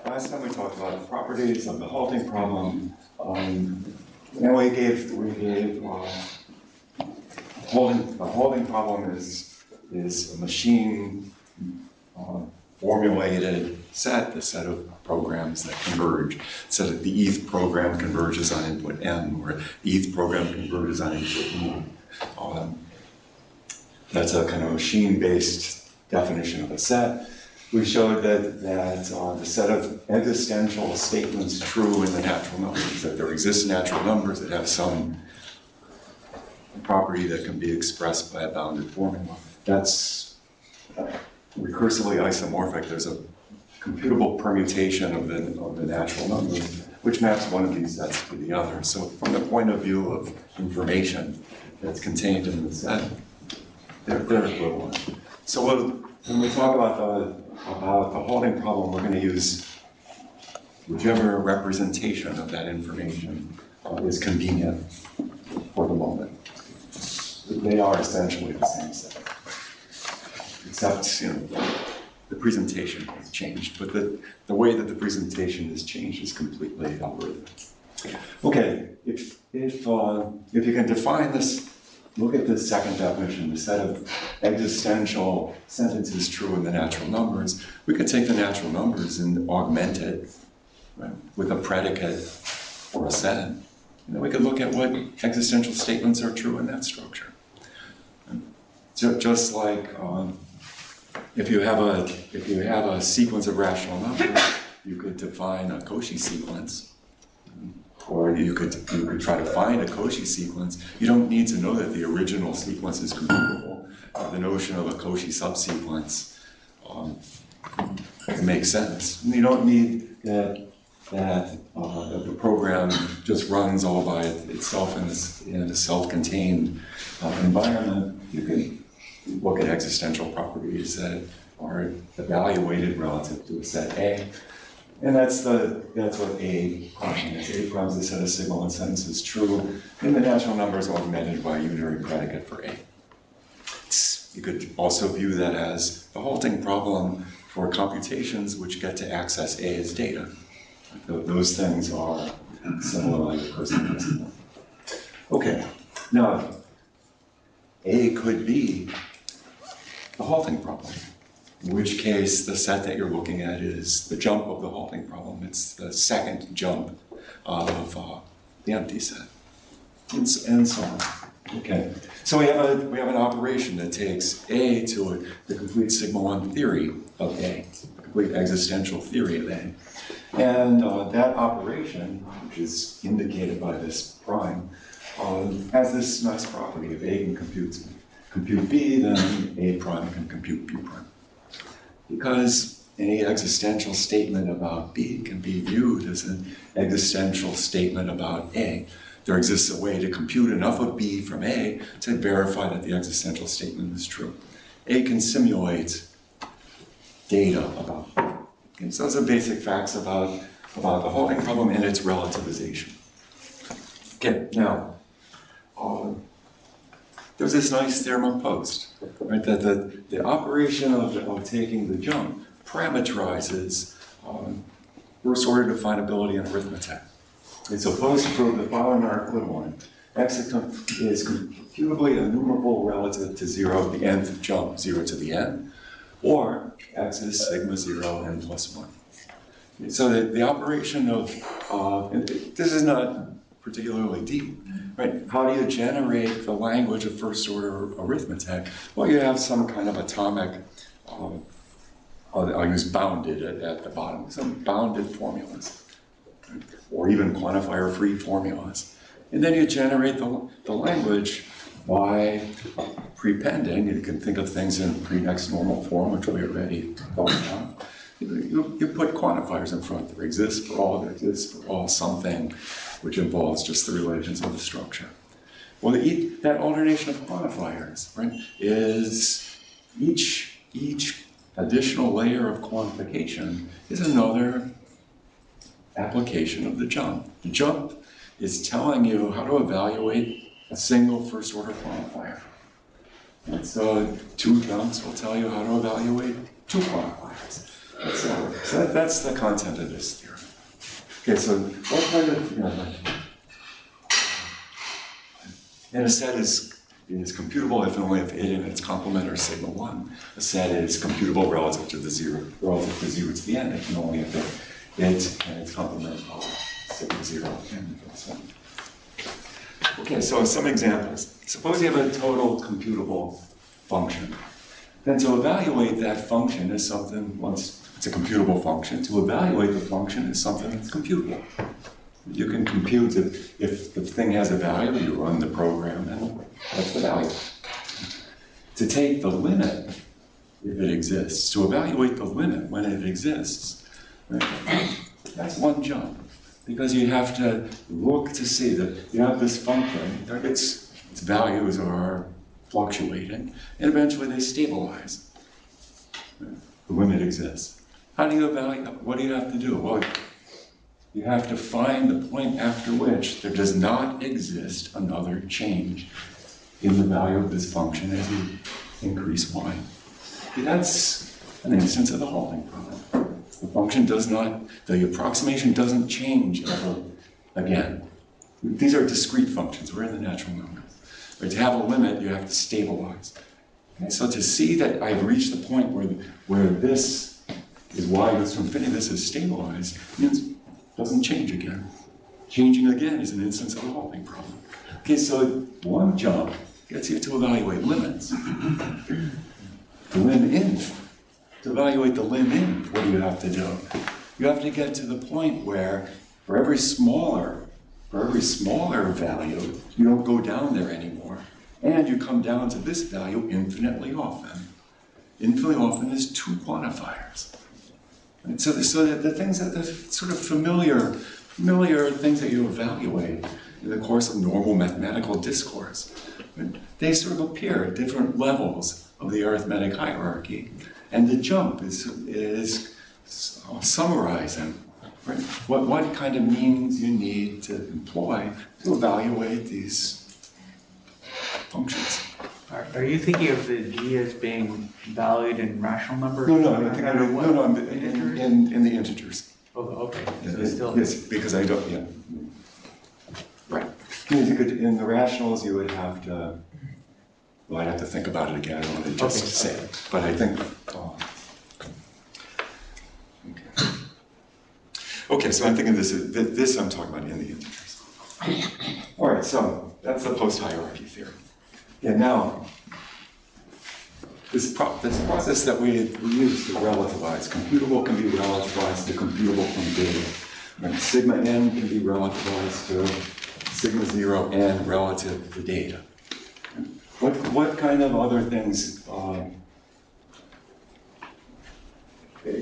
last time we talked about the properties of the halting problem. And we gave the halting problem is a machine formulated set, the set of programs that converge, so that the eth program converges on input m, or the eth program converges on input e. That's a kind of machine-based definition of a set. We showed that the set of existential statements true in the natural numbers, that there exist natural numbers that have some property that can be expressed by a bounded formula. That's recursively isomorphic. There's a computable permutation of the natural numbers, which maps one of these sets to the other. So from the point of view of information that's contained in the set, they're equivalent. So when we talk about the halting problem, we're going to use whichever representation of that information is convenient for the moment. They are essentially the same set, except the presentation has changed, but the way that the presentation is changed is completely algorithmic. Okay, if you can define this, look at this second definition, the set of existential sentences true in the natural numbers. We could take the natural numbers and augment it, right, with a predicate or a set. And then we could look at what existential statements are true in that structure. So just like if you have a sequence of rational numbers, you could define a Cauchy sequence. Or you could try to find a Cauchy sequence. You don't need to know that the original sequence is computable. The notion of a Cauchy subsequence makes sense. And you don't need that the program just runs all by itself in a self-contained environment. You can look at existential properties that are evaluated relative to a set A. And that's what A prime is. A prime is a set of signal and sentences true in the natural numbers augmented by a unitary predicate for A. You could also view that as the halting problem for computations which get to access A as data. Those things are similarly recursive. Okay, now A could be the halting problem. In which case, the set that you're looking at is the jump of the halting problem. It's the second jump of the empty set, and so on. Okay, so we have an operation that takes A to the complete sigma 1 theory of A, the complete existential theory of A. And that operation, which is indicated by this prime, has this nice property: if A can compute B, then A prime can compute B prime. Because any existential statement about B can be viewed as an existential statement about A. There exists a way to compute enough of B from A to verify that the existential statement is true. A can simulate data about B. Okay, so those are basic facts about the halting problem and its relativization. Okay, now, there's this nice theorem of Post, right? That the operation of taking the jump parameterizes first order definability in arithmetic. It's supposed to prove the following are equivalent. X is computably enumerable relative to 0, the nth jump, 0 to the n, or X is sigma 0 n plus 1. So the operation of, this is not particularly deep, right? How do you generate the language of first order arithmetic? Well, you have some kind of atomic, I'll use bounded at the bottom, some bounded formulas, right? Or even quantifier-free formulas. And then you generate the language by prepending. You can think of things in pre-next normal form, which we already talked about. You put quantifiers in front. There exists for all something, which involves just the relations of the structure. Well, that alternation of quantifiers, right, is each additional layer of quantification is another application of the jump. The jump is telling you how to evaluate a single first order quantifier. And so 2 jumps will tell you how to evaluate 2 quantifiers. So that's the content of this theorem. Okay, so what kind of, and a set is computable if and only if it and its complement are sigma 1. A set is computable relative to 0 to the n, if and only if it and its complement are sigma 0 n. Okay, so some examples. Suppose you have a total computable function. Then to evaluate that function as something, once it's a computable function, to evaluate the function as something that's computable. You can compute it. If the thing has a value, you run the program, and that's the value. To take the limit, if it exists, to evaluate the limit when it exists, right, that's one jump. Because you have to look to see that you have this function, its values are fluctuating, and eventually they stabilize. The limit exists. How do you evaluate? What do you have to do? Well, you have to find the point after which there does not exist another change in the value of this function as you increase y. That's an instance of the halting problem. The function does not, the approximation doesn't change ever again. These are discrete functions. We're in the natural numbers. Right, to have a limit, you have to stabilize. Okay, so to see that I've reached the point where this is y goes to infinity, this is stabilized, means it doesn't change again. Changing again is an instance of the halting problem. Okay, so one jump gets you to evaluate limits. The lim inf. To evaluate the lim inf, what do you have to do? You have to get to the point where for every smaller value, you don't go down there anymore. And you come down to this value infinitely often. Infinitely often is 2 quantifiers. And so the things that the sort of familiar things that you evaluate in the course of normal mathematical discourse, they sort of appear at different levels of the arithmetic hierarchy. And the jump is summarizing, right, what kind of means you need to employ to evaluate these functions. Are you thinking of the g as being valued in rational numbers? No, I'm in the integers. Oh, okay. So Yeah, still... Yes, because I don't, yeah. Right. In the rationals, you would have to, well, I'd have to think about it again. I don't want to just say it. But I think, okay, so I'm thinking this I'm talking about in the integers. All right, so that's the post-hierarchy theory. Yeah, now, this process that we use to relativize, computable can be relativized to computable from data. Right? Sigma n can be relativized to sigma 0 n relative to data. What kind of other things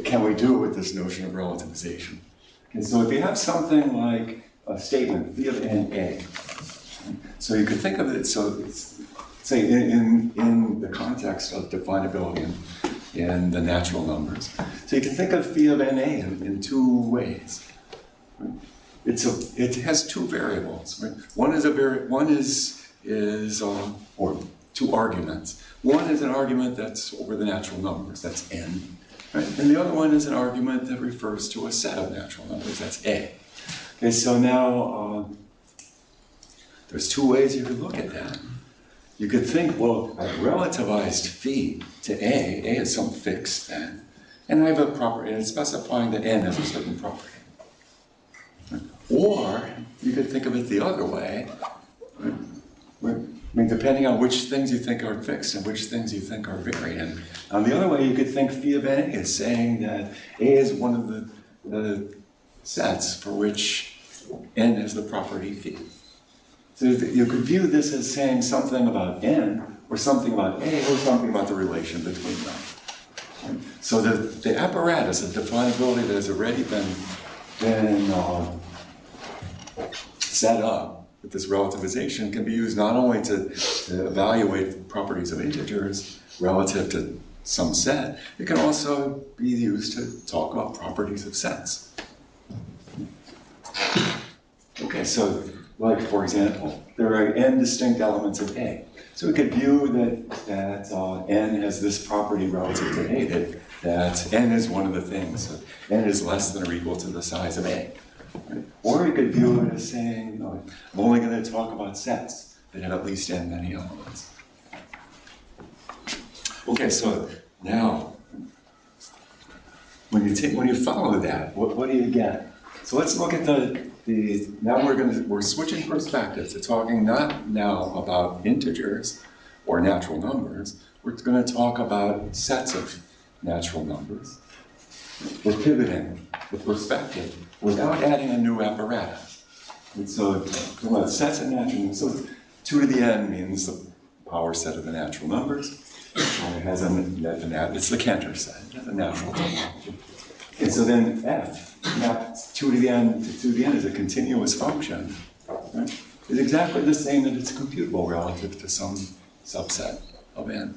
can we do with this notion of relativization? And so if you have something like a statement, phi of n a, so you could think of it, so it's, say in the context of definability in the natural numbers. So you can think of phi of na in 2 ways. Right? It has 2 variables. Right? One is or 2 arguments. One is an argument that's over the natural numbers, that's n. Right? And the other one is an argument that refers to a set of natural numbers, that's a. Okay, so now there's 2 ways you could look at that. You could think, well, I've relativized phi to a is some fixed thing, and I have a property, and it's specifying that n has a certain property. Or you could think of it the other way, right? I mean, depending on which things you think are fixed and which things you think are variant. On the other way, you could think phi of n is saying that a is one of the sets for which n has the property phi. So you could view this as saying something about n, or something about a, or something about the relation between them. Right? So the apparatus of definability that has already been set up with this relativization can be used not only to evaluate the properties of integers relative to some set, it can also be used to talk about properties of sets. Okay, so like, for example, there are n distinct elements of A. So we could view that n has this property relative to A, that that n is one of the things. So n is less than or equal to the size of A. Right? Or you could view it as saying, I'm only going to talk about sets that have at least n many elements. Okay, so now, when you follow that, what do you get? So let's look at now we're switching perspectives. It's talking not now about integers or natural numbers. We're going to talk about sets of natural numbers. We're pivoting the perspective without adding a new apparatus. And so sets of natural numbers. So 2 to the n means the power set of the natural numbers. It has it's the Cantor set, the natural topology. And so then f, now 2 to the n is a continuous function, right? It's exactly the same that it's computable relative to some subset of n.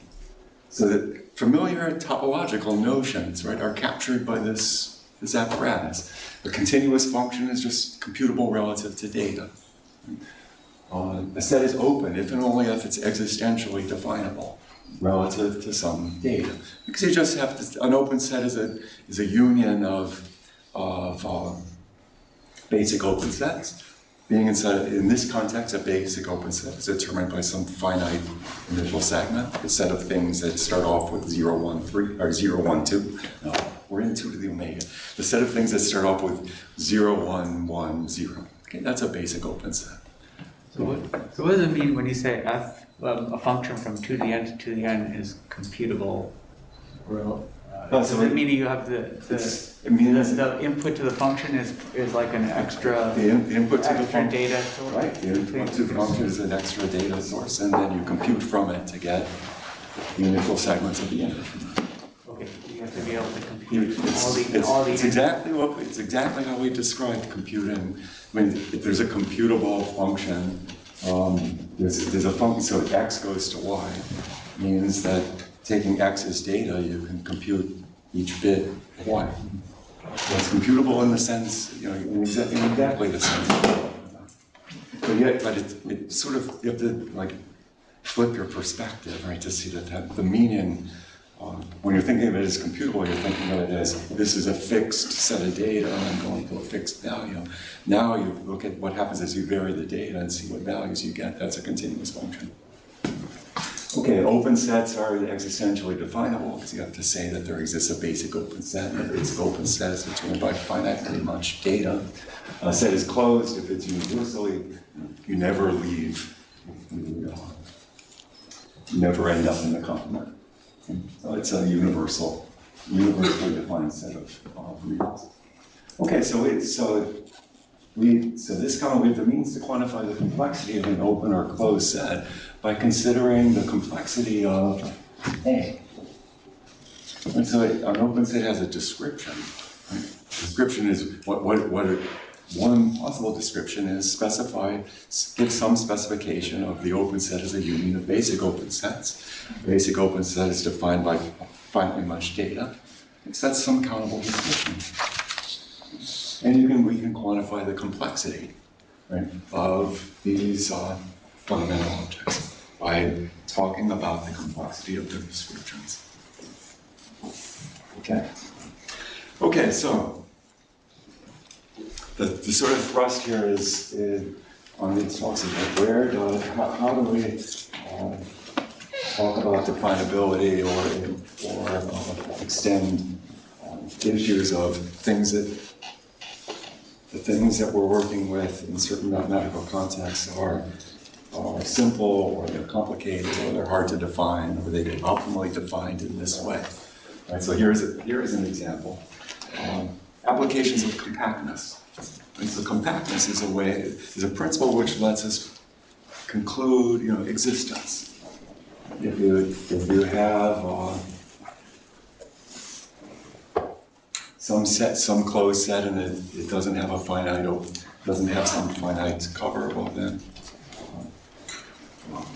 So that familiar topological notions, right, are captured by this apparatus. A continuous function is just computable relative to data. A set is open if and only if it's existentially definable relative to some data. Because you just have to, an open set is a union of basic open sets. Being inside, in this context, a basic open set is determined by some finite initial segment, a set of things that start off with 0, 1, 3, or 0, 1, 2. No, we're in 2 to the omega. The set of things that start off with 0, 1, 1, 0. Okay, that's a basic open set. So what does it mean when you say f, a function from 2 to the n to 2 to the n is computable? Does it mean you have the input to the function is like an extra, the input to the extra function, data source? right? The input to the function is an extra data source, and then you compute from it to get the initial segments of the image. Okay, you have to be able to compute It's exactly how we describe computing. I mean, if there's a computable function, there's a function, so x goes to y, means that taking x as data, you can compute each bit of y. So it's computable in the sense, in exactly the sense. But it's sort of, you have to flip your perspective, right, to see that the meaning, when you're thinking of it as computable, you're thinking of it as this is a fixed set of data and I'm going to a fixed value. Now you look at what happens as you vary the data and see what values you get. That's a continuous function. Okay, open sets are existentially definable because you have to say that there exists a basic open set, and a basic open set is determined by finitely much data. A set is closed if it's universally, you never leave, you never end up in the complement. So it's a universally defined set of reals. Okay, so this kind of we have the means to quantify the complexity of an open or closed set by considering the complexity of A. And so an open set has a description. Right? Description is one possible description is give some specification of the open set as a union of basic open sets. Basic open set is defined by finitely much data. That's some countable description. And we can quantify the complexity, right, of these fundamental objects by talking about the complexity of their descriptions. Okay, so the sort of thrust here is on these talks about how do we talk about definability or extend issues of the things that we're working with in certain mathematical contexts are simple, or they're complicated, or they're hard to define, or they get optimally defined in this way. Right, so here is an example. Applications of compactness. And so compactness is a principle which lets us conclude, existence. If you have some closed set, and it doesn't have doesn't have some finite cover, well then,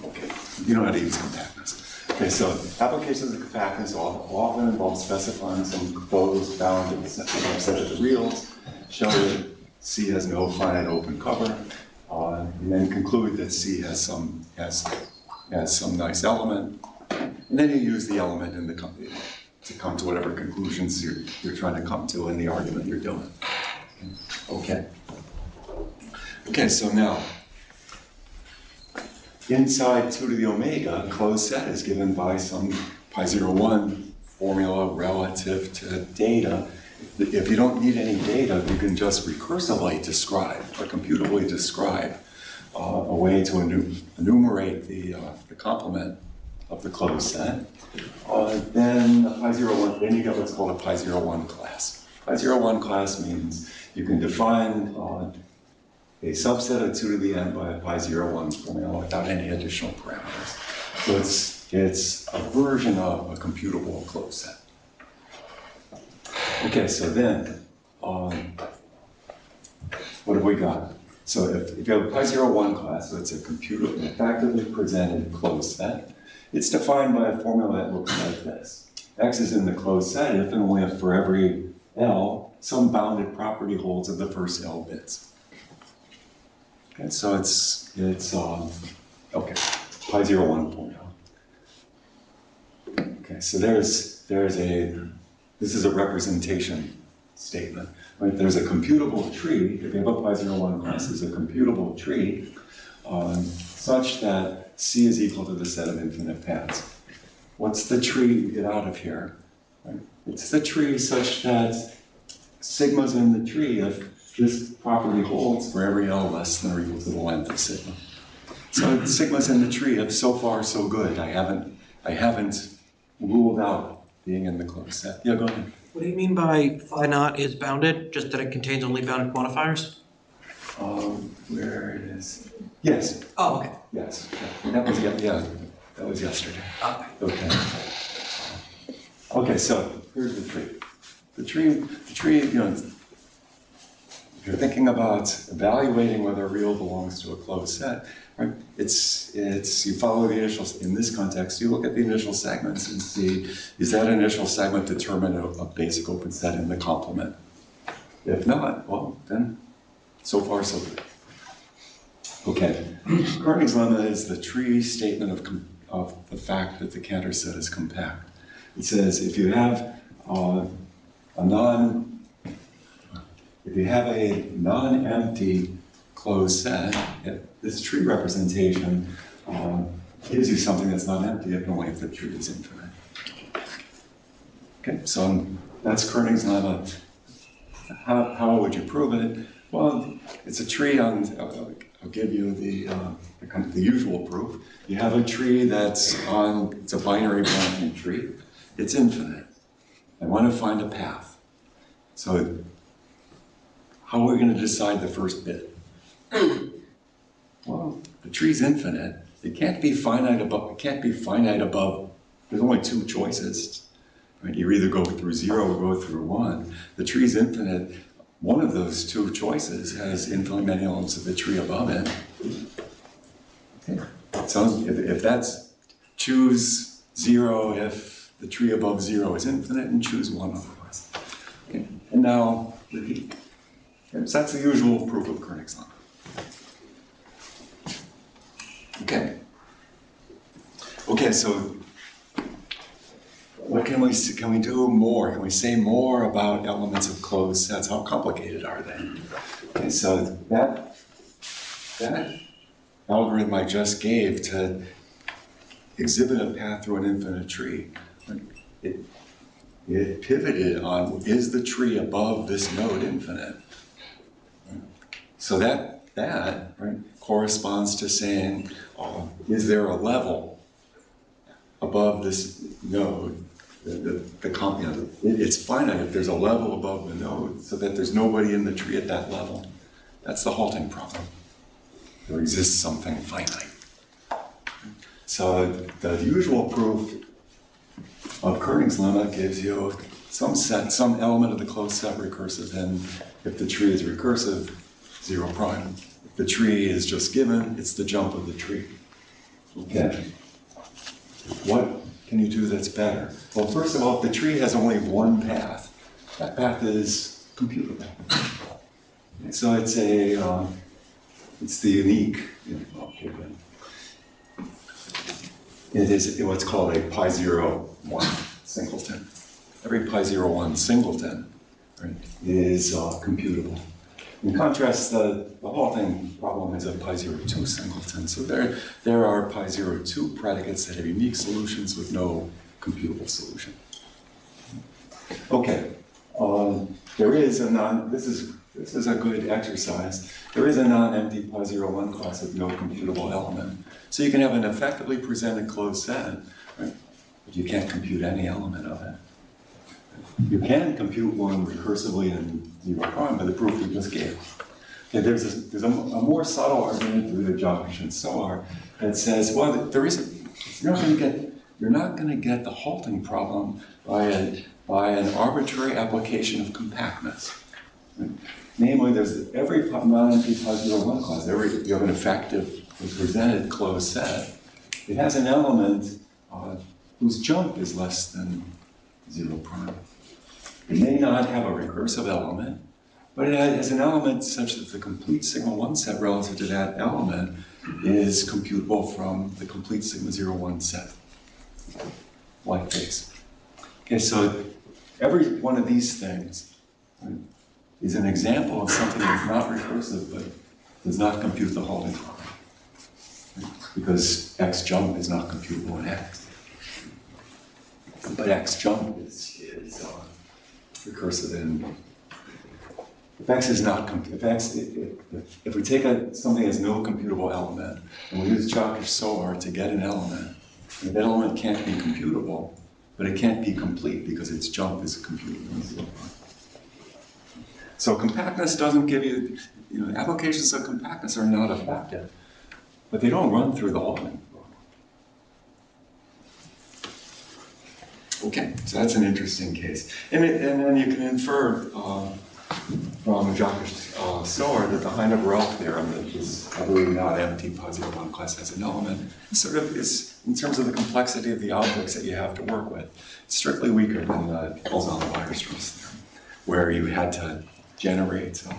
okay, you know how to use compactness. Okay, so applications of compactness often involve specifying some closed bounded set of the reals, show that C has no finite open cover, and then conclude that C has some nice element, and then you use the element in the to come to whatever conclusions you're trying to come to in the argument you're doing. Okay. Okay, so now, inside 2 to the omega, closed set is given by some pi01 formula relative to data. If you don't need any data, you can just recursively describe or computably describe a way to enumerate the complement of the closed set. Then the pi01, then you get what's called a pi01 class. Pi01 class means you can define a subset of 2 to the n by a pi01 formula without any additional parameters. So it's a version of a computable closed set. Okay, so then, what have we got? So if you have a pi01 class, so it's a effectively presented closed set, it's defined by a formula that looks like this. X is in the closed set if and only if for every L, some bounded property holds of the first L bits. Okay, so it's okay, pi01 formula. Okay, so this is a representation statement, right? There's a computable tree, if you have a pi01 class, there's a computable tree such that C is equal to the set of infinite paths. What's the tree you get out of here? Right? It's the tree such that sigma's in the tree if this property holds for every L less than or equal to the length of sigma. So sigma's in the tree if so far so good. I haven't ruled out being in the closed set. Yeah, go ahead. What do you mean by phi naught is bounded? Just that it contains only bounded quantifiers? Where it is? Yes. Oh, okay. Yes. That was yesterday. Okay. Okay, so here's the tree. The tree, you know, if you're thinking about evaluating whether a real belongs to a closed set, right? It's you follow the initial, in this context, you look at the initial segments and see, is that initial segment determine a basic open set in the complement? If not, well, then so far so good. Okay, Kearney's lemma is the tree statement of the fact that the Cantor set is compact. It says if you have a non-empty closed set, this tree representation gives you something that's not empty if and only if the tree is infinite. Okay, so that's Kearney's lemma. How would you prove it? Well, it's a tree on. I'll give you the usual proof. You have a tree that's it's a binary branching tree. It's infinite. I want to find a path. So how are we going to decide the first bit? Well, the tree's infinite. It can't be finite above. There's only two choices. Right? You either go through 0 or go through 1. The tree's infinite. One of those two choices has infinitely many elements of the tree above it. Okay. So if that's choose 0 if the tree above 0 is infinite, and choose 1 otherwise. Okay. And now repeat. Okay. So that's the usual proof of Kearney's lemma. Okay. Okay, so what can we do more? Can we say more about elements of closed sets? How complicated are they? Okay, so that algorithm I just gave to exhibit a path through an infinite tree, it pivoted on, is the tree above this node infinite? So that right, corresponds to saying, is there a level above this node? It's finite if there's a level above the node so that there's nobody in the tree at that level. That's the halting problem. There exists something finite. So the usual proof of Kearney's lemma gives you some element of the closed set recursive, and if the tree is recursive, 0 prime. If the tree is just given, it's the jump of the tree. Okay. What can you do that's better? Well, first of all, if the tree has only one path, that path is computable. So it's the unique. It is what's called a pi01 singleton. every pi01 singleton, right, is computable. In contrast, the halting problem is a pi02 singleton. So there are pi02 predicates that have unique solutions with no computable solution. Okay, there is a this is a good exercise. There is a non-empty pi01 class with no computable element. So you can have an effectively presented closed set, right? But you can't compute any element of it. You can compute one recursively in zero prime by the proof we just gave. Okay, there's a more subtle argument through the Jokic and Soar that says, well, you're not going to get the halting problem by an arbitrary application of compactness. Right? Namely, there's every non-empty pi01 class, you have an effective presented closed set. It has an element whose jump is less than zero prime. It may not have a recursive element, but it has an element such that the complete sigma 1 set relative to that element is computable from the complete sigma 0 1 set, like this. Okay, so every one of these things is an example of something that's not recursive, but does not compute the halting problem, because x jump is not computable in x. But x jump is recursive in. If x is not if we take something as no computable element and we use Jokic Soar to get an element, and that element can't be computable, but it can't be complete because its jump is computable in zero prime. So compactness doesn't give you, applications of compactness are not effective, but they don't run through the halting. Okay, so that's an interesting case. And then you can infer from Jokic Soar that the Borel theorem that is probably not empty positive one class has an element sort of is, in terms of the complexity of the objects that you have to work with, strictly weaker than the Bolzano-Weierstrass theorem, where you had to generate a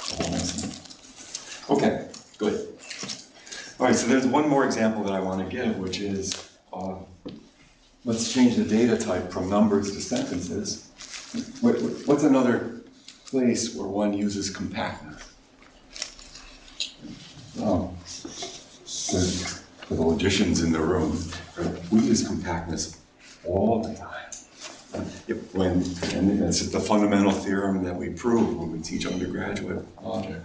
whole mess. Okay, good. All right, so there's one more example that I want to give, which is let's change the data type from numbers to sentences. What's another place where one uses compactness? For the logicians in the room, we use compactness all the time. And it's the fundamental theorem that we prove when we teach undergraduate logic.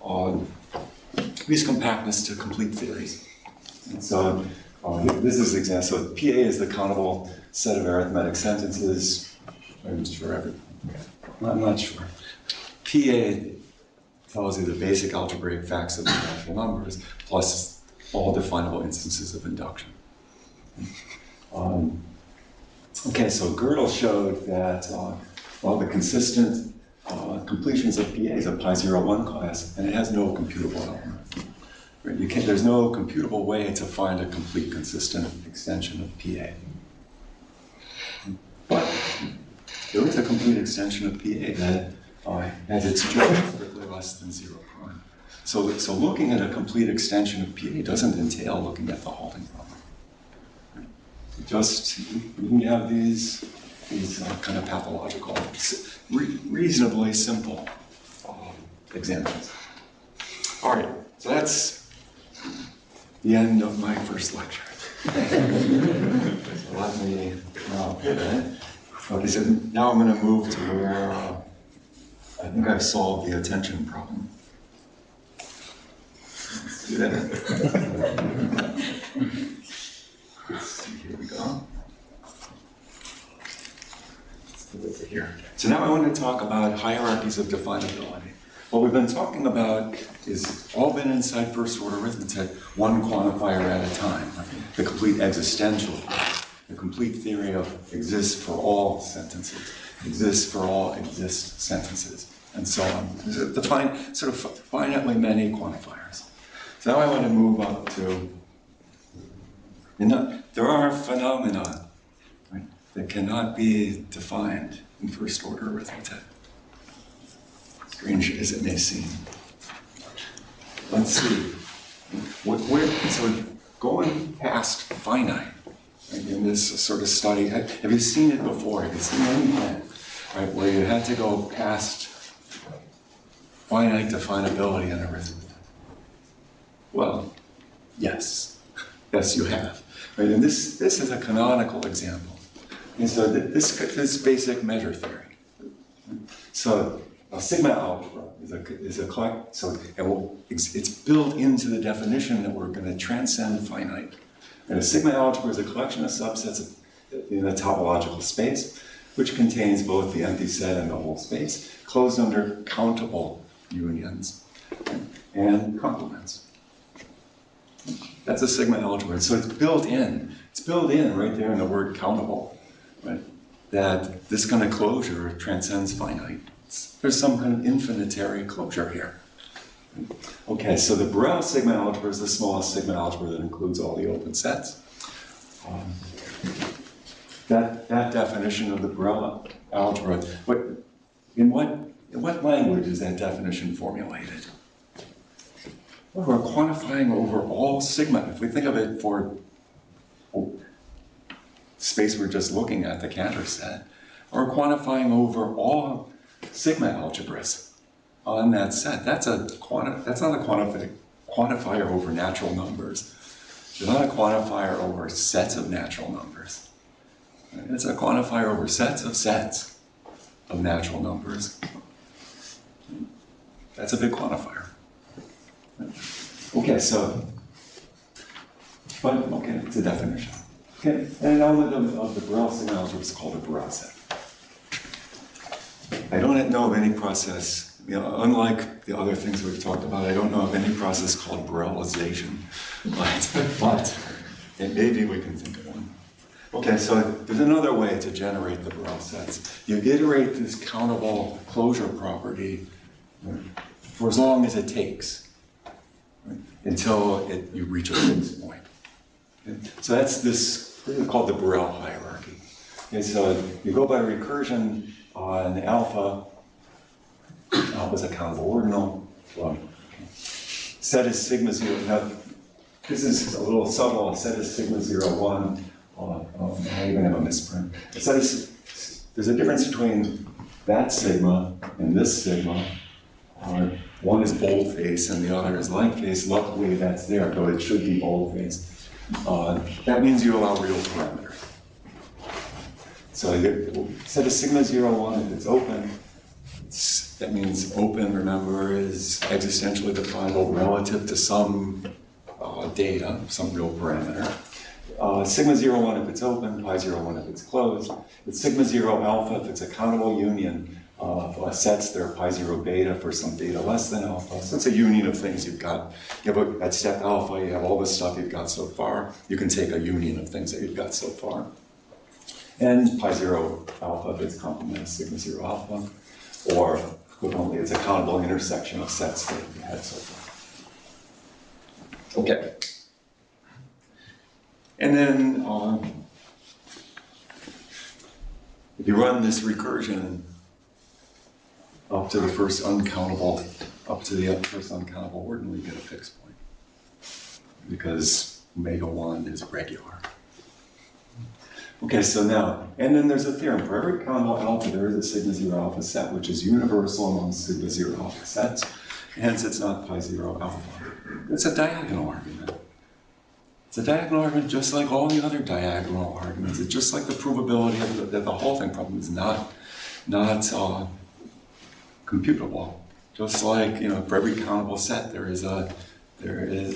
We use compactness to complete theories. And so this is the example. So PA is the countable set of arithmetic sentences. I'm not sure. PA tells you the basic algebraic facts of the natural numbers, plus all definable instances of induction. Okay, so Gödel showed that the consistent completions of PA is a pi01 class, and it has no computable element. Right? There's no computable way to find a complete consistent extension of PA. But there is a complete extension of PA that has its jump strictly less than zero prime. So looking at a complete extension of PA doesn't entail looking at the halting problem. Just, we have these kind of pathological, reasonably simple examples. All right, so that's the end of my first lecture. So let me pivot. Okay, so now I'm going to move to where I think I've solved the attention problem. Let's do that. Here we go. Let's do it here. So now I want to talk about hierarchies of definability. What we've been talking about is all been inside first order arithmetic, one quantifier at a time. The complete existential, the complete theory of exists for all sentences, exists for all exist sentences, and so on. Define sort of finitely many quantifiers. So now I want to move up to, there are phenomena, right, that cannot be defined in first order arithmetic, strange as it may seem. Let's see. So going past finite, right, in this sort of study. Have you seen it before? Have you seen anything, right, where you had to go past finite definability in arithmetic? Well, yes. Yes, you have. Right? And this is a canonical example. And so this basic measure theory. So sigma algebra is a collect. So it's built into the definition that we're going to transcend finite. And a sigma algebra is a collection of subsets in a topological space, which contains both the empty set and the whole space, closed under countable unions and complements. That's a sigma algebra. So it's built in. It's built in right there in the word countable, right? That this kind of closure transcends finite. There's some kind of infinitary closure here. Okay, so the Borel sigma algebra is the smallest sigma algebra that includes all the open sets. That definition of the Borel algebra, in what language is that definition formulated? Well, we're quantifying over all sigma. If we think of it for space we're just looking at, the Cantor set, we're quantifying over all sigma algebras on that set. That's not a quantifier over natural numbers. It's not a quantifier over sets of natural numbers. It's a quantifier over sets of natural numbers. That's a big quantifier. Okay, it's a definition. Okay, and an element of the Borel sigma algebra is called a Borel set. I don't know of any process, unlike the other things we've talked about, I don't know of any process called Borelization, but maybe we can think of one. Okay, so there's another way to generate the Borel sets. You iterate this countable closure property for as long as it takes, right, until you reach a fixed point. Okay? So this is called the Borel hierarchy. Okay, so you go by recursion on alpha. Alpha is a countable ordinal. Set is sigma 0. Now, this is a little subtle. A set is sigma 0, 1. I even have a misprint. There's a difference between that sigma and this sigma. One is boldface and the other is lightface. Luckily, that's there, though it should be boldface. That means you allow real parameters. So set of sigma 0, 1, if it's open, that means open, remember, is existentially definable relative to some data, some real parameter. Sigma 0, 1 if it's open, pi 0, 1 if it's closed. It's sigma 0 alpha if it's a countable union of sets that are pi 0 beta for some data less than alpha. So it's a union of things you've got. At step alpha, you have all the stuff you've got so far. You can take a union of things that you've got so far. And pi 0 alpha if it's complement of sigma 0 alpha. Or equivalently, it's a countable intersection of sets that you've had so far. Okay. And then if you run this recursion up to the first uncountable ordinal, you get a fixed point. Because omega 1 is regular. Okay, so now, and then there's a theorem. For every countable alpha, there is a sigma 0 alpha set, which is universal among sigma 0 alpha sets. Hence, it's not pi 0 alpha. It's a diagonal argument. It's a diagonal argument just like all the other diagonal arguments. It's just like the provability that the Halting problem is not computable. Just like, for every countable set, for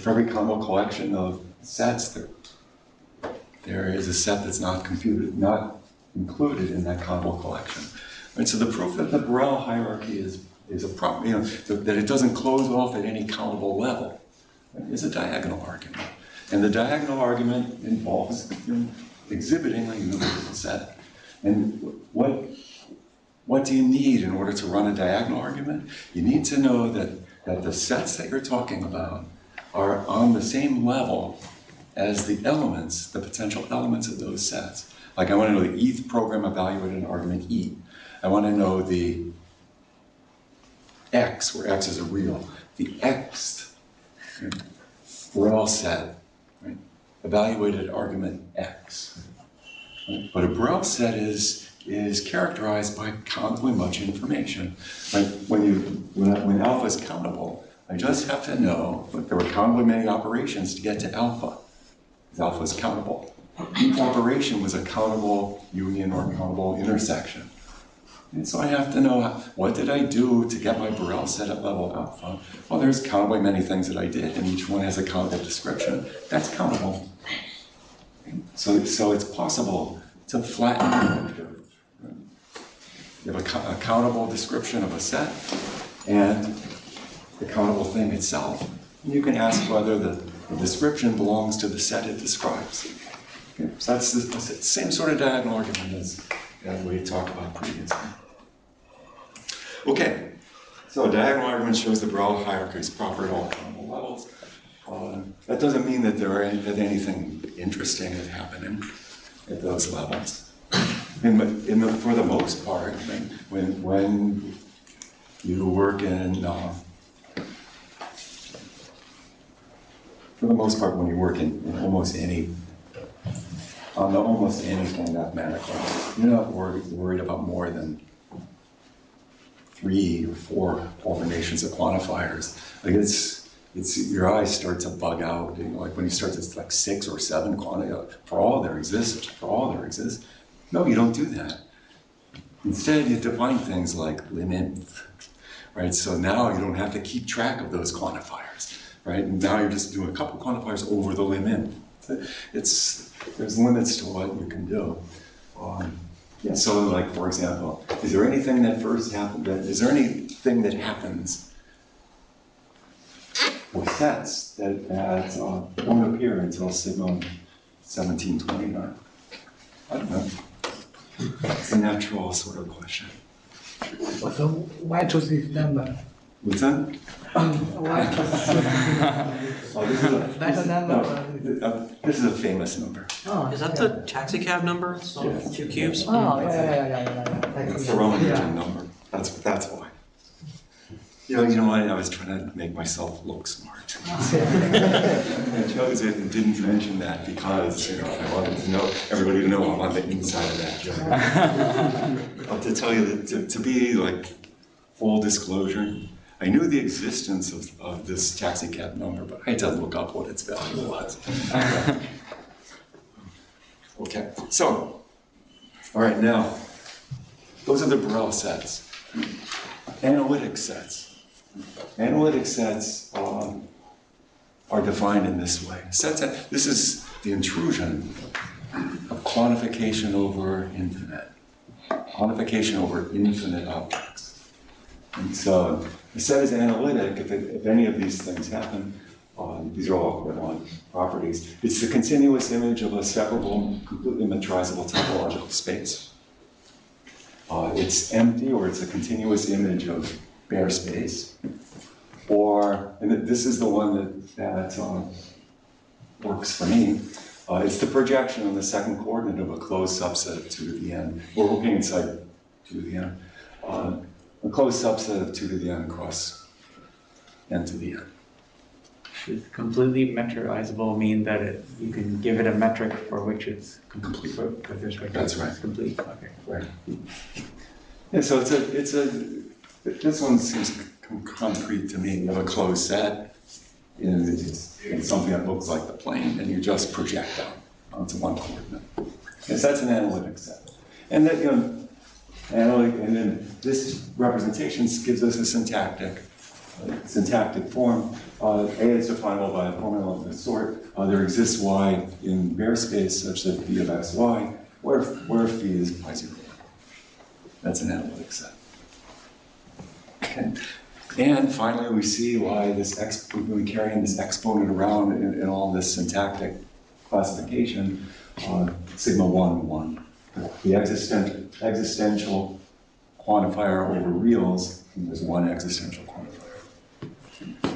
every countable collection of sets, there is a set that's not included in that countable collection. Right, so the proof that the Borel hierarchy is a problem, that it doesn't close off at any countable level, right, is a diagonal argument. And the diagonal argument involves exhibiting a universal set. And what do you need in order to run a diagonal argument? You need to know that the sets that you're talking about are on the same level as the elements, the potential elements of those sets. Like I want to know the eth program evaluated in argument E. I want to know the x, where x is a real, the xth Borel set, right, evaluated argument x. But a Borel set is characterized by countably much information. Like when alpha is countable, I just have to know that there were countably many operations to get to alpha. Because alpha is countable. Each operation was a countable union or countable intersection. And so I have to know, what did I do to get my Borel set at level alpha? Well, there's countably many things that I did, and each one has a countable description. That's countable. So it's possible to flatten the curve. You have a countable description of a set and the countable thing itself. And you can ask whether the description belongs to the set it describes. Okay, so that's the same sort of diagonal argument as we talked about previously. Okay, so a diagonal argument shows the Borel hierarchy is proper at all countable levels. That doesn't mean that there ain't anything interesting is happening at those levels. For the most part, when you work in, for the most part, when you work in almost anything mathematically, you're not worried about more than 3 or 4 combinations of quantifiers. Like it's your eyes start to bug out. Like when you start to like 6 or 7 quantity, for all there exists. No, you don't do that. Instead, you define things like limit, right? So now you don't have to keep track of those quantifiers, right? And now you're just doing a couple quantifiers over the limit. There's limits to what you can do. So like, for example, is there anything that happens with sets that won't appear until sigma 1729? I don't know. It's a natural sort of question. So why choose this number? What's that? Why This is a, That's a number. this is a famous number. Oh, Is that the taxi cab number? It's all 2 cubes? Oh, yeah. It's the Roman numeral number. That's why. You know what? I was trying to make myself look smart. I chose it and didn't mention that because I wanted everybody to know I'm on the inside of that joke. But to tell you that to be like full disclosure, I knew the existence of this taxi cab number, but I had to look up what its value was. Okay, so, all right, now, those are the Borel sets. Analytic sets. Analytic sets are defined in this way. This is the intrusion of quantification over infinite. Quantification over infinite objects. And so the set is analytic if any of these things happen. These are all equivalent properties. It's the continuous image of a separable, completely metrizable topological space. It's empty, or it's a continuous image of bare space. And this is the one that works for me. It's the projection on the second coordinate of a closed subset of 2 to the n. We're working inside 2 to the n. A closed subset of 2 to the n across n to the n. Does completely metroizable mean that you can give it a metric for which it's complete? With respect to That's right. It's complete. Okay. Right. Yeah, so this one seems concrete to me. You have a closed set, it's something that looks like the plane, and you just project out onto one coordinate. Yes, that's an analytic set. And that, and then this representation gives us a syntactic form. A is definable by a formula of this sort. There exists y in bare space such that phi of xy, where phi is pi 0. That's an analytic set. Okay. And finally, we see why we've been carrying this exponent around in all this syntactic classification, sigma 1, 1. The existential quantifier over reals, and there's one existential quantifier.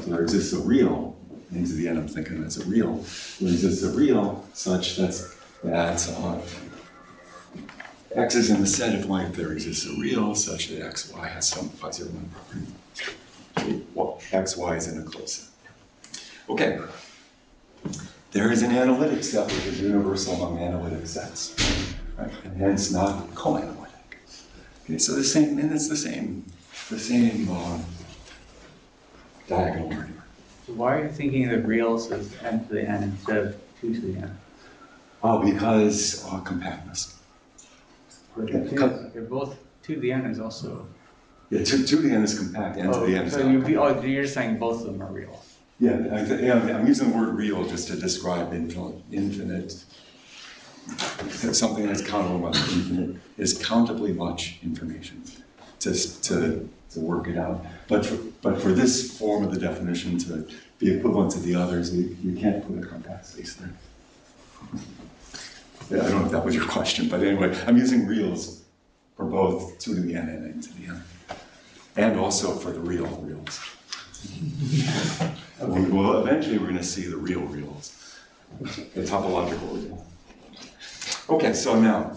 So there exists a real, into the end I'm thinking that's a real. There exists a real such that x is in the set if there exists a real such that xy has some pi 0 1 property. Well, xy is in a closed set. Okay. There is an analytic set which is universal among analytic sets. right? And hence not co-analytic. Okay, so the same, and it's the same diagonal order. So why are you thinking of the reals as n to the n instead of 2 to the n? Oh, because compactness. They're both 2 to the n is also. Yeah, 2 to the n is compact, n to the n is so not compact. you're saying both of them are real. Yeah, I'm using the word real just to describe infinite. Something that's countable much infinite is countably much information to work it out. But for this form of the definition to be equivalent to the others, you can't put a compact space there. Yeah, I don't know if that was your question, but anyway, I'm using reals for both 2 to the n and n to the n. And also for the real reals. Well, eventually we're going to see the real reals, the topological real. Okay, so now,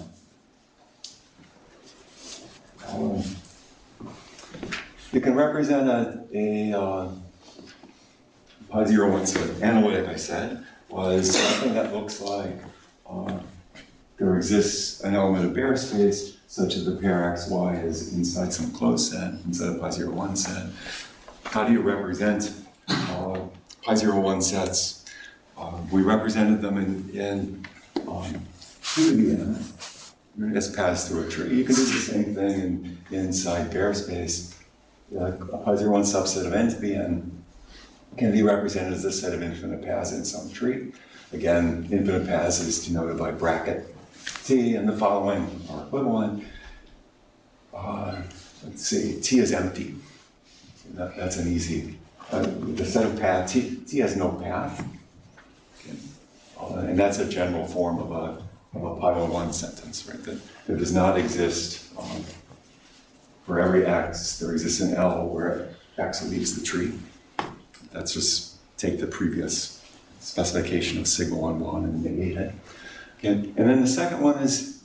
you can represent a pi 0, 1 set. Analytic, I said, was something that looks like there exists an element of Baire space such that the pair xy is inside some closed set, inside a pi 0, 1 set. How do you represent pi 0, 1 sets? We represented them in 2 to the n as passed through a tree. You can do the same thing inside Baire space. A pi 0, 1 subset of n to the n can be represented as a set of infinite paths in some tree. Again, infinite paths is denoted by bracket t, and the following are equivalent. Let's see, t is empty. That's an easy. The set of paths, t has no path. And that's a general form of a pi 1 sentence, right? That there does not exist for every x, there exists an L where x leaves the tree. That's just take the previous specification of sigma 1, 1 and negate it. And then the second one is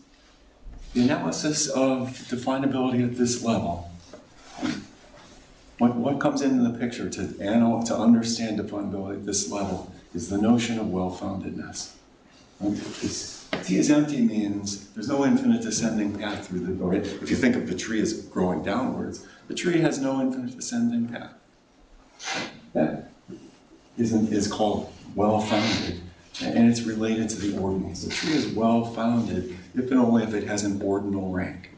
the analysis of definability at this level. What comes into the picture to understand definability at this level is the notion of well-foundedness. T is empty means there's no infinite descending path through the, or if you think of the tree as growing downwards, the tree has no infinite descending path. That is called well-founded, and it's related to the ordinals. The tree is well-founded if and only if it has an ordinal rank.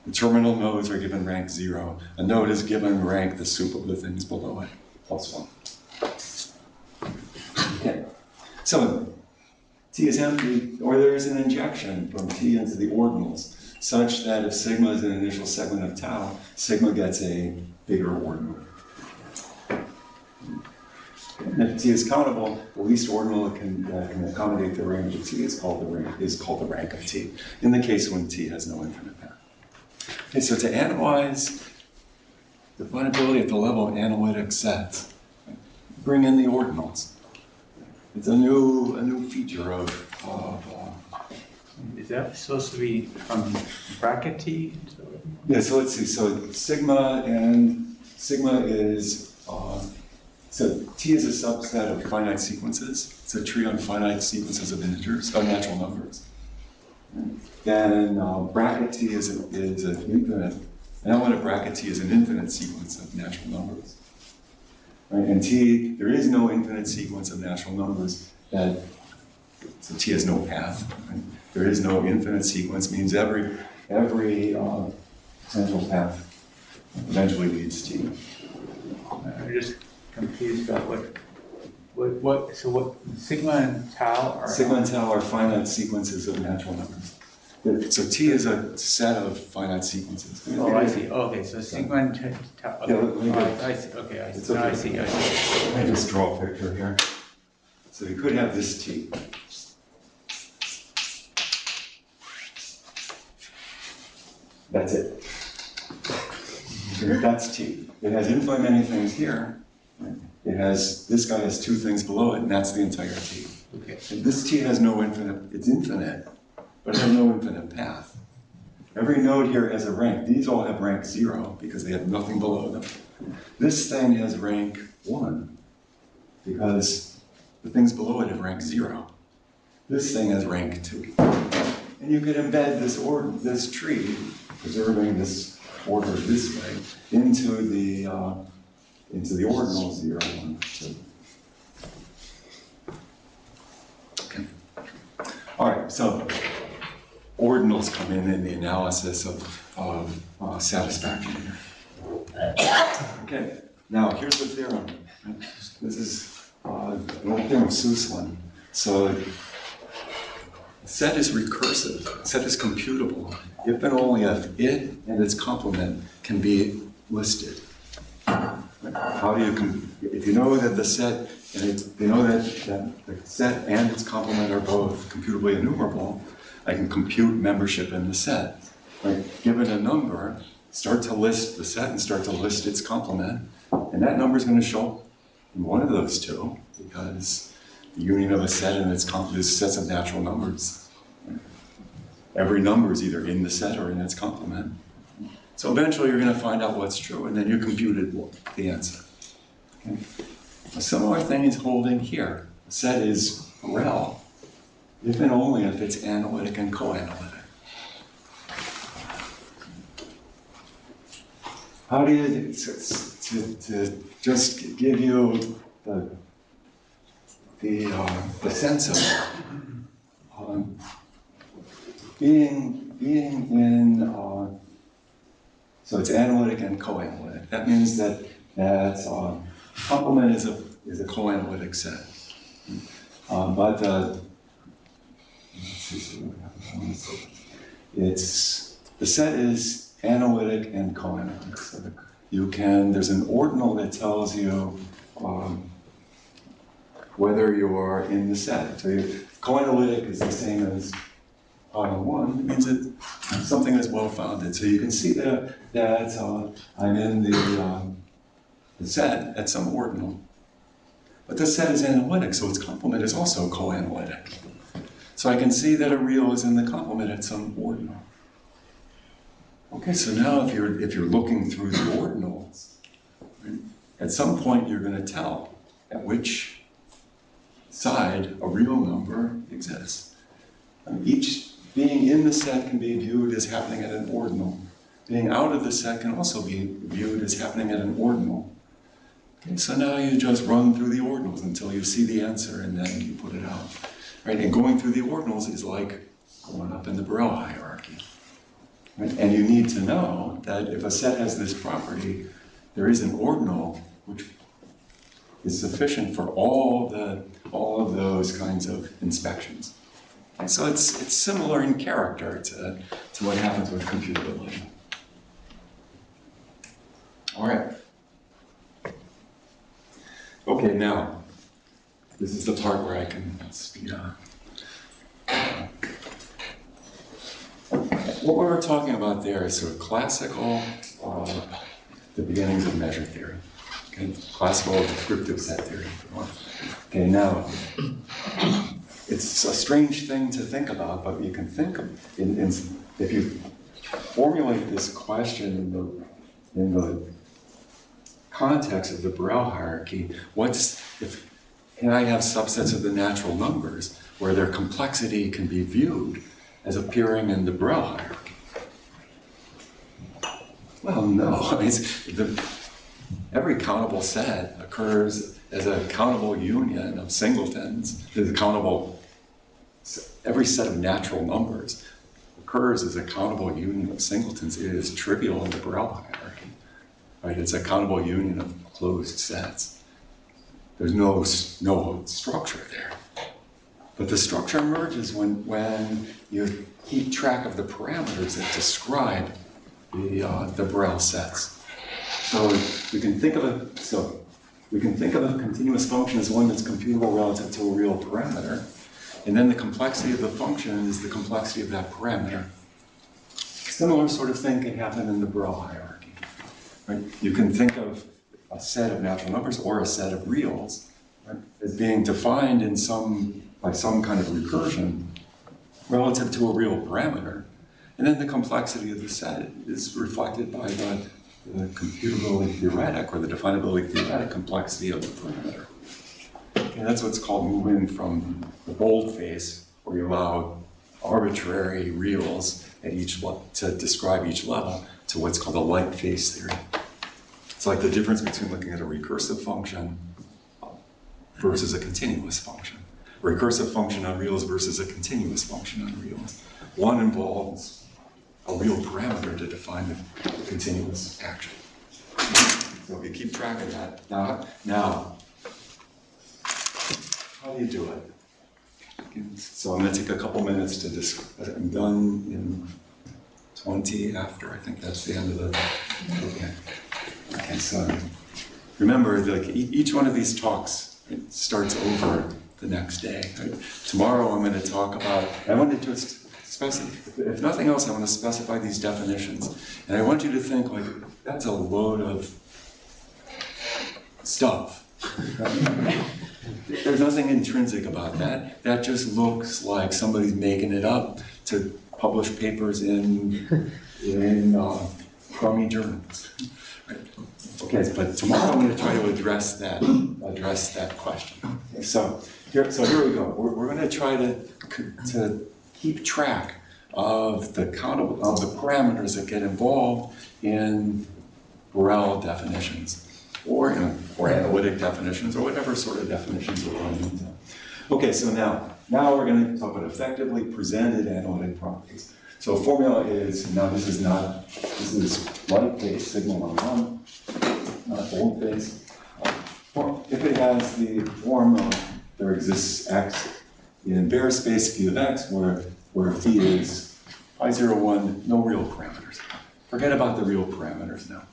The terminal nodes are given rank 0. A node is given rank the sup of the things below it, plus 1. Okay. So T is empty, or there is an injection from T into the ordinals, such that if sigma is an initial segment of tau, sigma gets a bigger ordinal. And if T is countable, the least ordinal that can accommodate the range of T is called the rank of T, in the case when T has no infinite path. Okay, so to analyze definability at the level of analytic sets, bring in the ordinals. It's a new feature of Is that supposed to be from bracket t? yeah, so let's see. So sigma is so T is a subset of finite sequences. It's a tree on finite sequences of integers, of natural numbers. Then bracket T is an infinite. Analytic bracket T is an infinite sequence of natural numbers. Right? And T, there is no infinite sequence of natural numbers so T has no path. Right? There is no infinite sequence, means every potential path eventually leads to T. I'm just confused about what sigma and tau are. Sigma and tau are finite sequences of natural numbers. So T is a set of finite sequences. Oh, I see. Oh, okay, so sigma and tau. Okay. Yeah, I see. Okay, I see. It's okay. Now I see. Let me just draw a picture here. So you could have this T. That's it. That's T. It has infinitely many things here. It has, this guy has 2 things below it, and that's the entire T. Okay. And this T has no infinite, it's infinite, but it has no infinite path. Every node here has a rank. These all have rank 0 because they have nothing below them. This thing has rank 1 because the things below it have rank 0. This thing has rank 2. And you could embed this tree, preserving this order this way, into the ordinals 0, 1, 2. Okay. All right, so ordinals come in the analysis of satisfaction here. Okay, now here's the theorem. This is an old theorem of Slaman. So a set is recursive, a set is computable, if and only if it and its complement can be listed. How do you, if you know that the set, you know that the set and its complement are both computably enumerable, I can compute membership in the set. Like, given a number, start to list the set and start to list its complement, and that number is going to show up in one of those two, because the union of a set and its complement is sets of natural numbers. Every number is either in the set or in its complement. So eventually you're going to find out what's true, and then you computed the answer. Okay. A similar thing is holding here. A set is Borel, if and only if it's analytic and co-analytic. How do you, to just give you the sense of being in, so it's analytic and co-analytic. That means that complement is a co-analytic set. The set is analytic and co-analytic. So there's an ordinal that tells you whether you're in the set. So co-analytic is the same as one. It means that something is well-founded. So you can see that I'm in the set at some ordinal. But the set is analytic, so its complement is also co-analytic. So I can see that a real is in the complement at some ordinal. Okay, so now if you're looking through the ordinals, right, at some point you're going to tell at which side a real number exists. Each being in the set can be viewed as happening at an ordinal. Being out of the set can also be viewed as happening at an ordinal. Okay, so now you just run through the ordinals until you see the answer, and then you put it out. Right? And going through the ordinals is like going up in the Borel hierarchy. Right? And you need to know that if a set has this property, there is an ordinal which is sufficient for all of those kinds of inspections. And so it's similar in character to what happens with computability. All right. Okay, now, this is the part where I can speed on. What we were talking about there is sort of classical, the beginnings of measure theory. Okay, classical descriptive set theory. Okay, now, it's a strange thing to think about, but you can think of, if you formulate this question in the context of the Borel hierarchy, can I have subsets of the natural numbers where their complexity can be viewed as appearing in the Borel hierarchy? Well, no. Every countable set occurs as a countable union of singletons. Every set of natural numbers occurs as a countable union of singletons. It is trivial in the Borel hierarchy. Right? It's a countable union of closed sets. There's no structure there. But the structure emerges when you keep track of the parameters that describe the Borel sets. So we can think of a continuous function as one that's computable relative to a real parameter, and then the complexity of the function is the complexity of that parameter. Similar sort of thing can happen in the Borel hierarchy. Right? You can think of a set of natural numbers or a set of reals, right, as being defined by some kind of recursion relative to a real parameter, and then the complexity of the set is reflected by the computability theoretic or the definability theoretic complexity of the parameter. And that's what's called moving from the bold face, where you allow arbitrary reals at to describe each level to what's called a light phase theory. It's like the difference between looking at a recursive function versus a continuous function. A recursive function on reals versus a continuous function on reals. One involves a real parameter to define the continuous action. So if you keep track of that, now, how do you do it? So I'm going to take a couple minutes to discuss. I'm done in 20 after. I think that's the end of the. Okay. So remember, like each one of these talks starts over the next day. Right? Tomorrow I'm going to talk about. I want to just specify. If nothing else, I want to specify these definitions, and I want you to think like that's a load of stuff. There's nothing intrinsic about that. That just looks like somebody's making it up to publish papers in crummy journals. Right. Okay, but tomorrow I'm going to try to address that question. Okay, so here we go. We're going to try to keep track of the parameters that get involved in Borel definitions. Or analytic definitions, or whatever sort of definitions we're running into. Okay, so now we're going to talk about effectively presented analytic properties. So a formula is, now this is light phase, sigma 1, not bold phase. If it has the form of, there exists x in bare space phi of x, where phi is pi 0, 1, no real parameters. Forget about the real parameters now.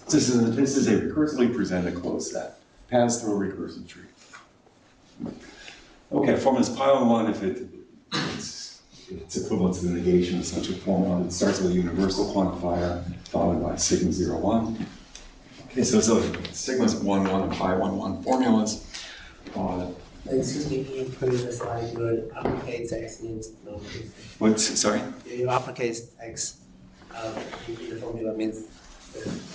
This is a recursively presented closed set, passed through a recursive tree. Okay, formula is pi on 1 if it's equivalent to the negation of such a formula. It starts with a universal quantifier followed by sigma 0, 1. Okay, so sigma's 1, 1 and pi 1, 1 formulas. Excuse me, in previous slide, your uppercase x means no. Sorry? Your uppercase x in the formula means.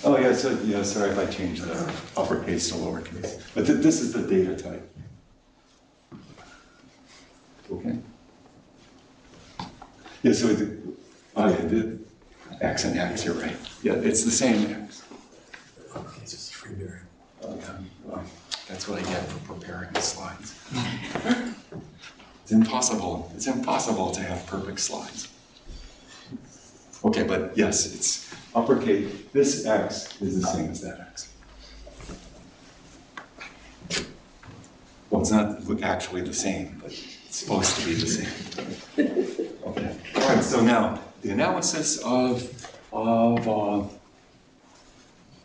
Oh yeah, sorry if I changed the uppercase to lowercase. But this is the data type. Okay. Yeah, so the x and x, you're right. Yeah, it's the same x. It's just free variable. Well, that's what I get for preparing the slides. It's impossible to have perfect slides. Okay, but yes, it's uppercase. This x is the same as that x. Well, it's not actually the same, but it's supposed to be the same. Okay. All right. So now the analysis of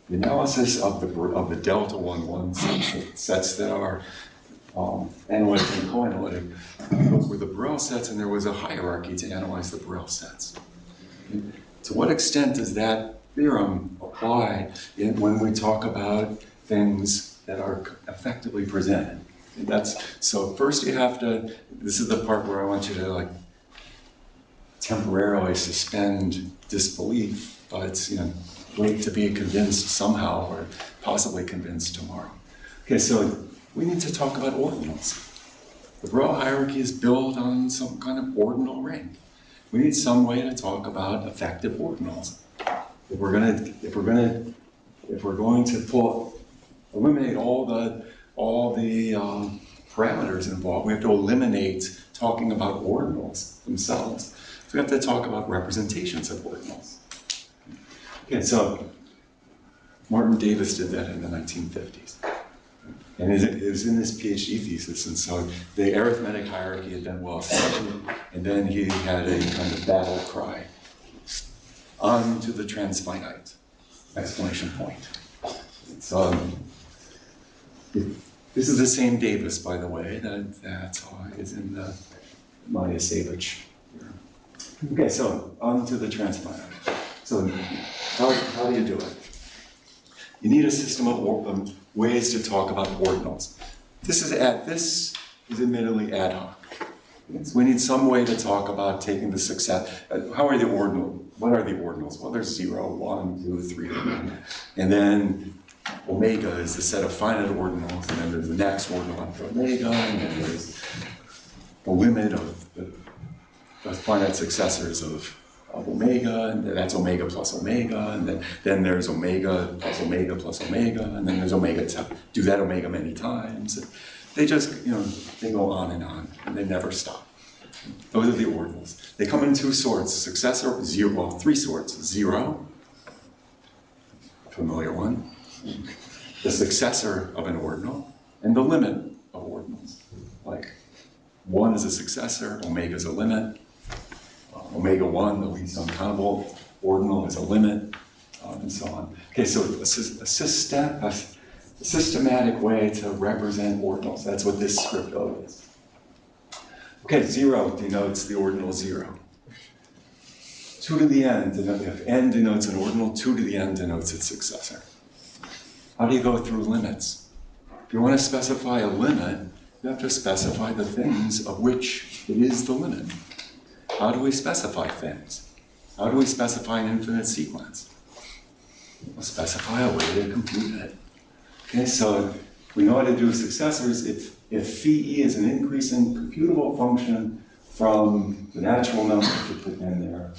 the delta 1-1 sets that are analytic and co-analytic. Those were the Borel sets, and there was a hierarchy to analyze the Borel sets. To what extent does that theorem apply when we talk about things that are effectively presented? So first you have to, this is the part where I want you to temporarily suspend disbelief, but wait to be convinced somehow, or possibly convinced tomorrow. Okay, so we need to talk about ordinals. The Borel hierarchy is built on some kind of ordinal ring. We need some way to talk about effective ordinals. If we're going to eliminate all the parameters involved, we have to eliminate talking about ordinals themselves. So we have to talk about representations of ordinals. Okay, so Martin Davis did that in the 1950s. And it was in his PhD thesis, and so the arithmetic hierarchy had been well established, and then he had a kind of battle cry. On to the transfinite! Exclamation point. So this is the same Davis, by the way, that is in the Majasevich. Okay, so on to the transfinite. So how do you do it? You need a system of ways to talk about ordinals. This is admittedly ad hoc. So we need some way to talk about taking the success. How are the ordinals? What are the ordinals? Well, there's 0, 1, 2, 3, and then omega is the set of finite ordinals, and then there's the next ordinal after omega, and then there's the limit of the finite successors of omega, and that's omega plus omega, and then there's omega plus omega plus omega, and then there's omega, do that omega many times. They just, they go on, and they never stop. Those are the ordinals. They come in two sorts, successor, zero, well, three sorts. Zero, familiar one, the successor of an ordinal, and the limit of ordinals. Like, 1 is a successor, omega is a limit. Omega 1, the least uncountable ordinal, is a limit, and so on. Okay, so a systematic way to represent ordinals. That's what this script is. Okay, 0 denotes the ordinal 0. 2 to the n, if n denotes an ordinal, 2 to the n denotes its successor. How do you go through limits? If you want to specify a limit, you have to specify the things of which it is the limit. How do we specify things? How do we specify an infinite sequence? We'll specify a way to compute it. Okay, so we know how to do successors. If phi e is an increasing computable function from the natural numbers to put in there,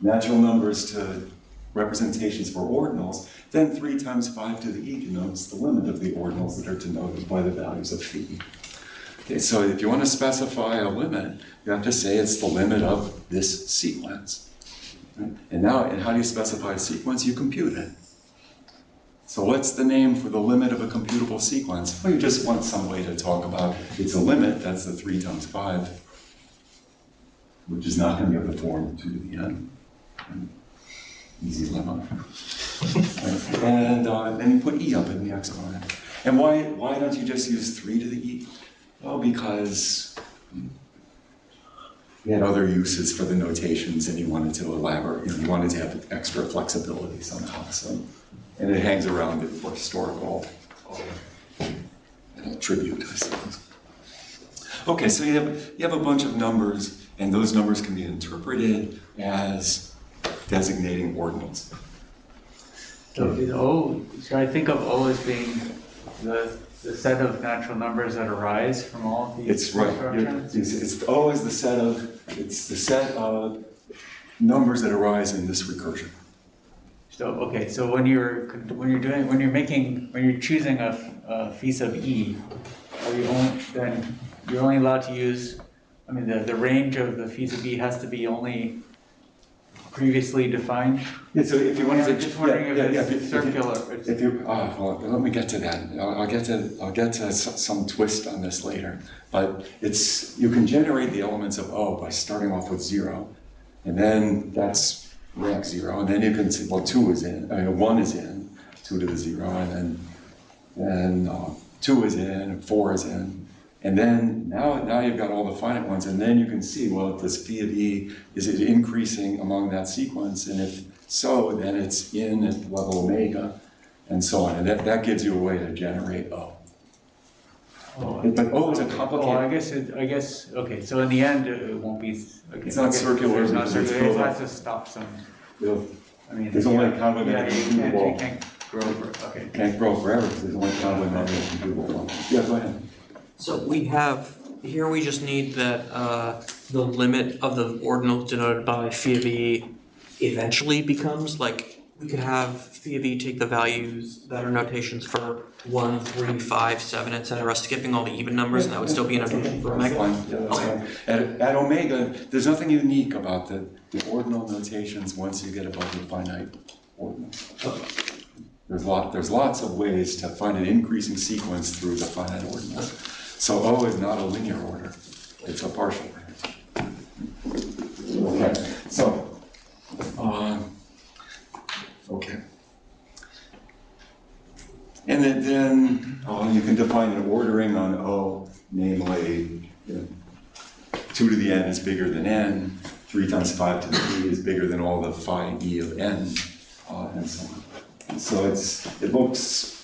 natural numbers to representations for ordinals, then 3 times 5 to the e denotes the limit of the ordinals that are denoted by the values of phi e. Okay, so if you want to specify a limit, you have to say it's the limit of this sequence. Right? And how do you specify a sequence? You compute it. So what's the name for the limit of a computable sequence? Well, you just want some way to talk about it's a limit, that's the 3 times 5, which is not going to be of the form 2 to the n. Easy lemma. And then you put e up in the exponent. And why don't you just use 3 to the e? Well, because you had other uses for the notations and you wanted to elaborate, you wanted to have extra flexibility somehow. So, and it hangs around it for historical tribute, I suppose. Okay, so you have a bunch of numbers, and those numbers can be interpreted as designating ordinals. So is O, should I think of O as being the set of natural numbers that arise from all of these It's right. constructions? It's O is the set of numbers that arise in this recursion. So okay, so when you're choosing a phi sub e, you're only allowed to use, I mean the range of the phi sub e has to be only previously defined. Yeah, so if you want to, I'm just wondering if it's circular. Well, let me get to that. I'll get to some twist on this later. But you can generate the elements of O by starting off with 0, and then that's rank 0, and then you can say, well, 2 is in, 1 is in, 2 to the 0, and then 2 is in, and 4 is in. And then now you've got all the finite ones, and then you can see, well, if this phi of e, is it increasing among that sequence? And if so, then it's in at level omega, and so on. And that gives you a way to generate O. But O is a complicated... I guess, okay, so in the end, it won't be... Okay, it's not circular. It's not circular, it has to stop some... I mean, there's only kind of you can't grow for, okay. Can't grow forever, because there's only kind of a computable function. Yeah, go ahead. So we have, here we just need that the limit of the ordinal denoted by phi of e eventually becomes, like, we could have phi of e take the values that are notations for 1, 3, 5, 7, etc., skipping all the even numbers, and that would still be a notation for omega? That's fine. At omega, there's nothing unique about the ordinal notations once you get above the finite ordinal. There's lots of ways to find an increasing sequence through the finite ordinals. So O is not a linear order, it's a partial order. Okay, so, okay. And then you can define an ordering on O, namely, 2 to the n is bigger than n, 3 times 5 to the e is bigger than all the phi e of n, and so on. And so it looks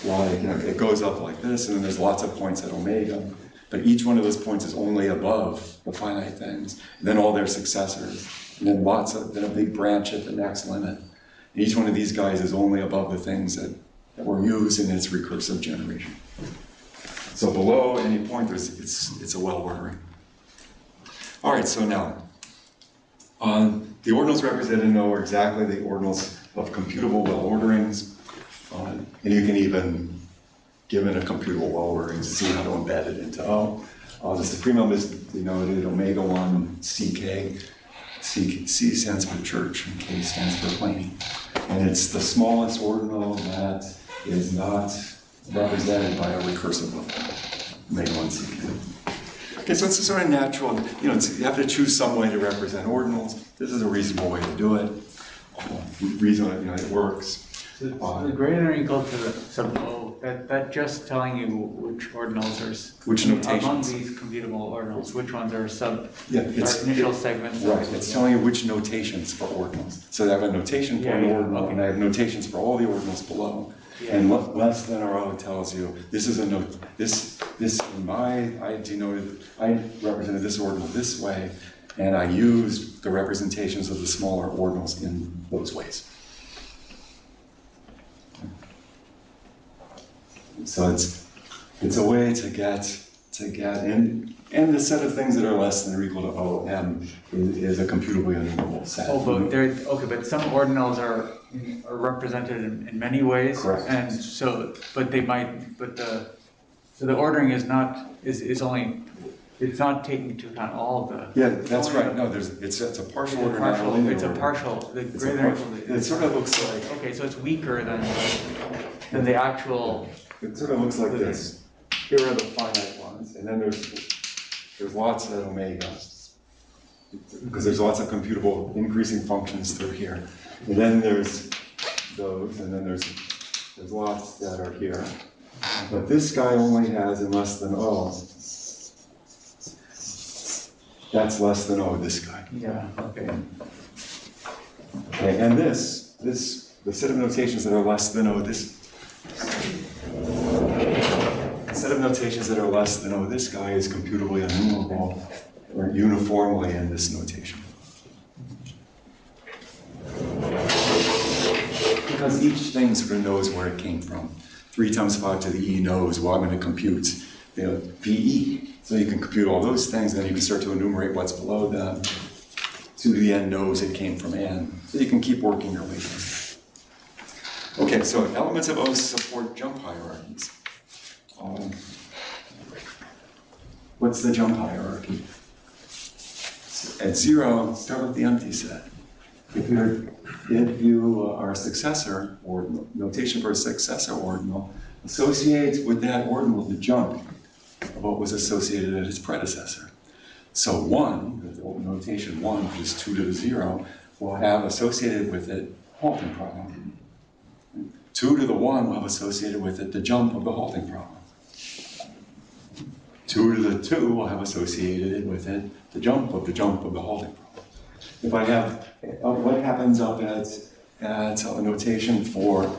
like, it goes up like this, and then there's lots of points at omega, but each one of those points is only above the finite things, and then all their successors, and then a big branch at the next limit. And each one of these guys is only above the things that were used in its recursive generation. So below any point, it's a well ordering. All right, so now, The ordinals represented in O are exactly the ordinals of computable well-orderings. And you can even, given a computable well-ordering, see how to embed it into O. The supremum is denoted omega 1 CK. C stands for church and K stands for planing. And it's the smallest ordinal that is not represented by a recursive level, omega 1 CK. Okay, so it's a sort of natural, you have to choose some way to represent ordinals. This is a reasonable way to do it. Reason, it works. So the greater than or equal to sub O, that just telling you which ordinals are Which among notations. these computable ordinals, which ones are Yeah, are initial segments. Right, it's telling you which notations for ordinals. So I have a notation for an ordinal, okay. and I have notations for all the ordinals below. Yeah. And less than or O tells you, this is a note, I represented this ordinal this way, and I used the representations of the smaller ordinals in those ways. So it's a way to get and the set of things that are less than or equal to OM is a computably enumerable set. Oh, but some ordinals are represented in many ways. Correct. And so, so the ordering is not taking into account all of the. Yeah, that's right. No, it's a partial order, not a linear It's a order. partial, the It's a greater than partial. equal to. It sort of looks like Okay, so it's weaker than the actual. it sort of looks like this. Here are the finite ones, and then there's lots of omega, because there's lots of computable increasing functions through here. And then there's those, and then there's lots that are here. But this guy only has in less than O. That's less than O, this guy. Yeah, okay. Okay, and the set of notations that are less than O, the set of notations that are less than O, this guy is computably enumerable or uniformly in this notation. Because each thing sort of knows where it came from. 3 times 5 to the E knows, well, I'm going to compute VE. So you can compute all those things, and then you can start to enumerate what's below them. 2 to the N knows it came from N. So you can keep working your way through. Okay, so elements of O support jump hierarchies. What's the jump hierarchy? At 0, start with the empty set. If you are a successor ordinal, notation for a successor ordinal, associates with that ordinal the jump of what was associated at its predecessor. So 1, the notation 1, which is 2 to the 0, will have associated with it halting problem. 2 to the 1 will have associated with it the jump of the halting problem. 2 to the 2 will have associated with it the jump of the halting problem. If I have, what happens up at a notation for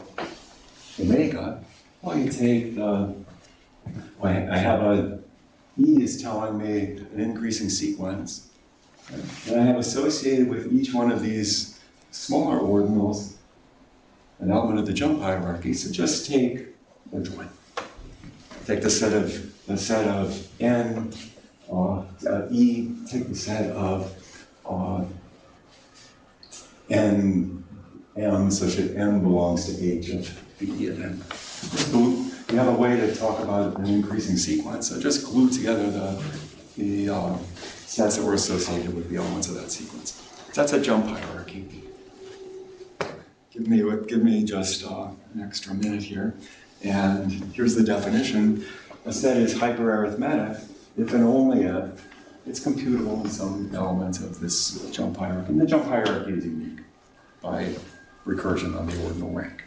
omega, well, you take I have E is telling me an increasing sequence, and I have associated with each one of these smaller ordinals an element of the jump hierarchy. So just take which one? Take the set of N, E, take the set of N, M, such that M belongs to H of V of N. You have a way to talk about an increasing sequence, so just glue together the sets that were associated with the elements of that sequence. So that's a jump hierarchy. Give me just an extra minute here, and here's the definition. A set is hyperarithmetic if and only if it's computable in some element of this jump hierarchy. And the jump hierarchy is unique by recursion on the ordinal rank.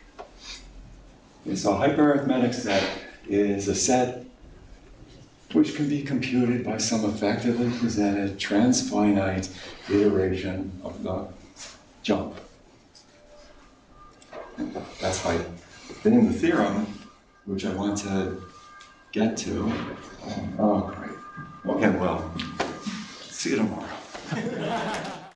Okay, so a hyperarithmetic set is a set which can be computed by some effectively presented transfinite iteration of the jump. That's by fitting the theorem, which I want to get to. Oh, great. Okay, well, see you tomorrow.